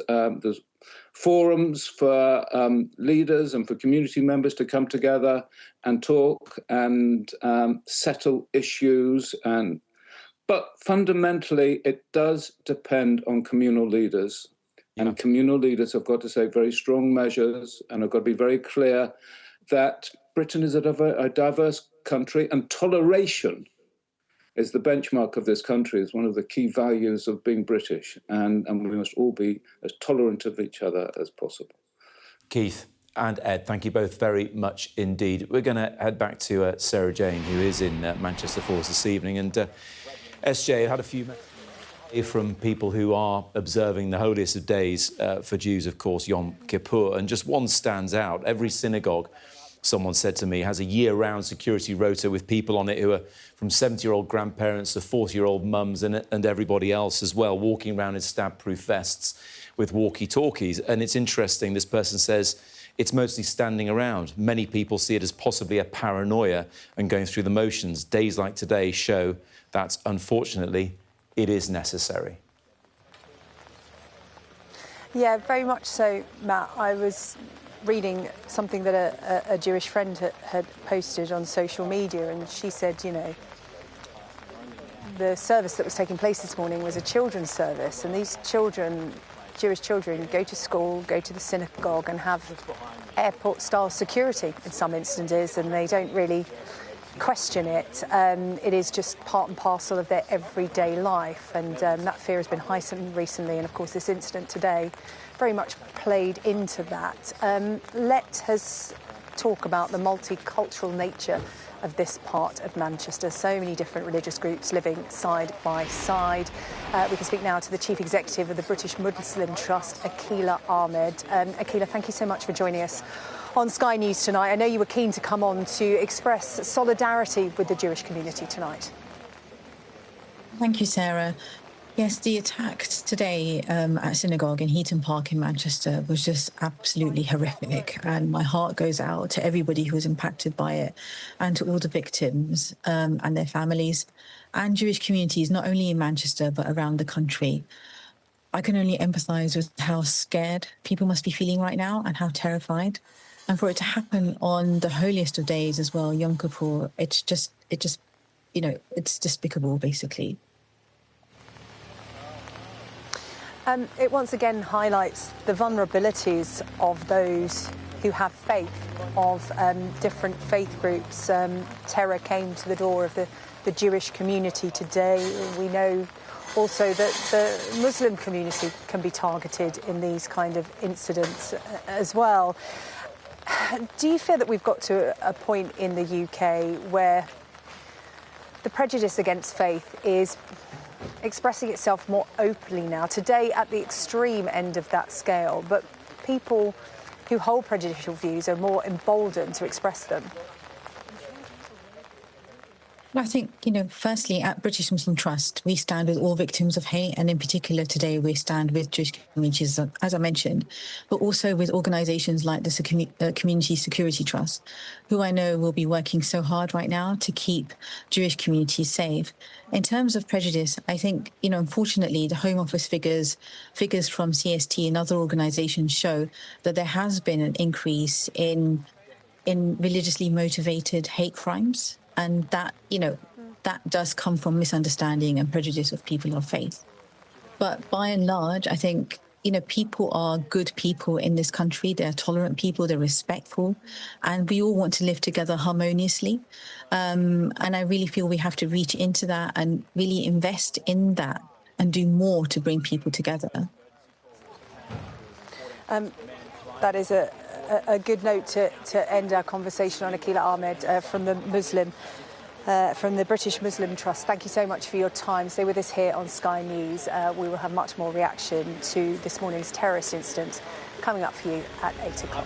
forums for leaders and for community members to come together and talk and settle issues. But fundamentally, it does depend on communal leaders. Yeah. And communal leaders have got to take very strong measures and have got to be very clear that Britain is a diverse country, and toleration is the benchmark of this country. It's one of the key values of being British, and we must all be as tolerant of each other as possible. Keith and Ed, thank you both very much indeed. We're going to head back to Sarah Jane, who is in Manchester for us this evening. And SJ, had a few messages from people who are observing the holiest of days for Jews, of course, Yom Kippur. And just one stands out. Every synagogue, someone said to me, has a year-round security rota with people on it who are from 70-year-old grandparents to 40-year-old mums and everybody else as well, walking around in stab-proof vests with walkie-talkies. And it's interesting, this person says, it's mostly standing around. Many people see it as possibly a paranoia and going through the motions. Days like today show that, unfortunately, it is necessary. Yeah, very much so, Matt. I was reading something that a Jewish friend had posted on social media, and she said, you know, the service that was taking place this morning was a children's service, and these children, Jewish children, go to school, go to the synagogue and have airport-style security in some instances, and they don't really question it. It is just part and parcel of their everyday life, and that fear has been heightened recently, and of course this incident today very much played into that. Let us talk about the multicultural nature of this part of Manchester. So many different religious groups living side by side. We can speak now to the Chief Executive of the British Muslim Trust, Keir Ahmed. Keir, thank you so much for joining us on Sky News tonight. I know you were keen to come on to express solidarity with the Jewish community tonight. Thank you, Sarah. Yes, the attack today at Synagogue in Heaton Park in Manchester was just absolutely horrific, and my heart goes out to everybody who was impacted by it and to all the victims and their families and Jewish communities, not only in Manchester but around the country. I can only empathise with how scared people must be feeling right now and how terrified. And for it to happen on the holiest of days as well, Yom Kippur, it's despicable, basically. It once again highlights the vulnerabilities of those who have faith, of different faith groups. Terror came to the door of the Jewish community today. We know also that the Muslim community can be targeted in these kind of incidents as well. Do you feel that we've got to a point in the UK where the prejudice against faith is expressing itself more openly now, today at the extreme end of that scale, but people who hold prejudicial views are more emboldened to express them? I think, firstly, at British Muslim Trust, we stand with all victims of hate, and in particular today we stand with Jewish communities, as I mentioned, but also with organisations like the Community Security Trust, who I know will be working so hard right now to keep Jewish communities safe. In terms of prejudice, I think, unfortunately, the Home Office figures from CST and other organisations show that there has been an increase in religiously motivated hate crimes. And that, that does come from misunderstanding and prejudice of people of faith. But by and large, I think, people are good people in this country. They're tolerant people, they're respectful, and we all want to live together harmoniously. And I really feel we have to reach into that and really invest in that and do more to bring people together. That is a good note to end our conversation on. Keir Ahmed from the British Muslim Trust. Thank you so much for your time. Stay with us here on Sky News. We will have much more reaction to this morning's terrorist incident coming up for you at 8 o'clock.